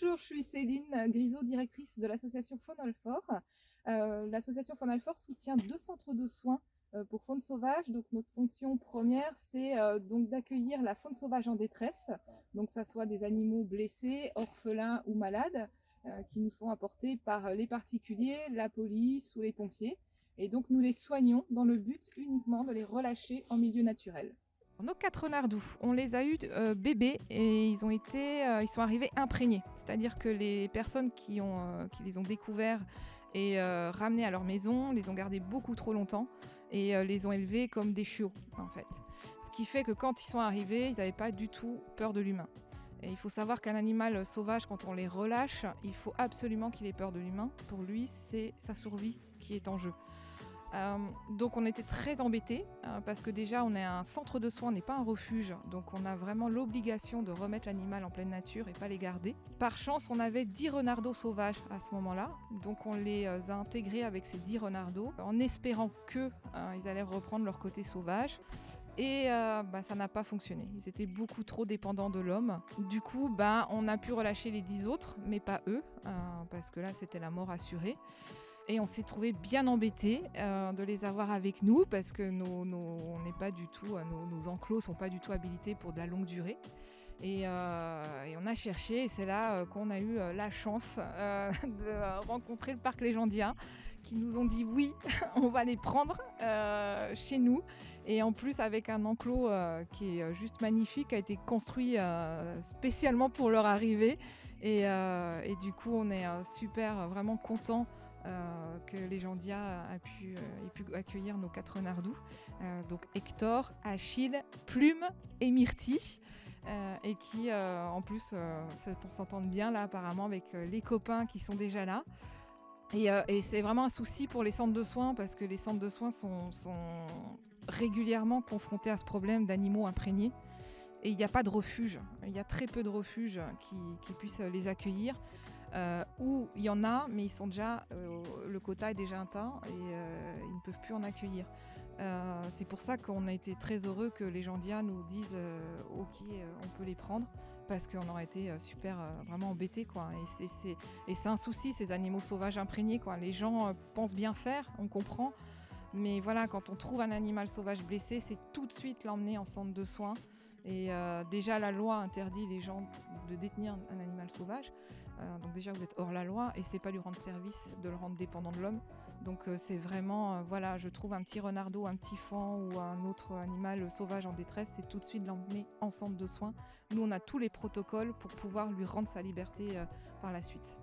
Bonjour, je suis Céline Grisot, directrice de l'association Faune Alfort. L'association Faune Alfort soutient 2 centres de soins pour faune sauvage. Donc notre fonction première, c'est donc d'accueillir la faune sauvage en détresse, donc que ça soit des animaux blessés, orphelins ou malades, qui nous sont apportés par les particuliers, la police ou les pompiers. Et donc nous les soignons dans le but uniquement de les relâcher en milieu naturel. Nos 4 renardous, on les a eus bébés et ils sont arrivés imprégnés. C'est-à-dire que les personnes qui les ont découverts et ramenés à leur maison les ont gardés beaucoup trop longtemps et les ont élevés comme des chiots en fait. Ce qui fait que quand ils sont arrivés, ils n'avaient pas du tout peur de l'humain. Et il faut savoir qu'un animal sauvage, quand on les relâche, il faut absolument qu'il ait peur de l'humain. Pour lui, c'est sa survie qui est en jeu. Donc on était très embêtés parce que déjà on est un centre de soins, on n'est pas un refuge, donc on a vraiment l'obligation de remettre l'animal en pleine nature et pas les garder. Par chance, on avait 10 renardeaux sauvages à ce moment-là, donc on les a intégrés avec ces 10 renardeaux en espérant qu'ils allaient reprendre leur côté sauvage. Et ça n'a pas fonctionné. Ils étaient beaucoup trop dépendants de l'homme. Du coup, on a pu relâcher les 10 autres, mais pas eux, parce que là, c'était la mort assurée. Et on s'est trouvé bien embêtés de les avoir avec nous parce que on n'est pas du tout, nos enclos sont pas du tout habilités pour de la longue durée. Et on a cherché et c'est là qu'on a eu la chance de rencontrer le parc Légendia qui nous ont dit oui, on va les prendre chez nous. Et en plus avec un enclos qui est juste magnifique, qui a été construit spécialement pour leur arrivée. Et du coup on est super vraiment contents que Légendia ait pu accueillir nos 4 renardous. Donc Hector, Achille, Plume et Myrtille. Et qui en plus s'entendent bien là apparemment avec les copains qui sont déjà là. Et c'est vraiment un souci pour les centres de soins parce que les centres de soins sont régulièrement confrontés à ce problème d'animaux imprégnés. Et il n'y a pas de refuge, il y a très peu de refuges qui puissent les accueillir. Où il y en a, mais ils sont déjà, le quota est déjà atteint et ils ne peuvent plus en accueillir. C'est pour ça qu'on a été très heureux que les Légendia nous disent ok, on peut les prendre parce qu'on aurait été super vraiment embêtés quoi. Et c'est un souci ces animaux sauvages imprégnés quoi. Les gens pensent bien faire, on comprend, mais voilà, quand on trouve un animal sauvage blessé, c'est tout de suite l'emmener en centre de soins. Et déjà la loi interdit les gens de détenir un animal sauvage. Donc déjà vous êtes hors la loi et c'est pas lui rendre service de le rendre dépendant de l'homme. Donc c'est vraiment, voilà, je trouve un petit renardeau, un petit faon ou un autre animal sauvage en détresse, c'est tout de suite l'emmener en centre de soins. Nous on a tous les protocoles pour pouvoir lui rendre sa liberté par la suite.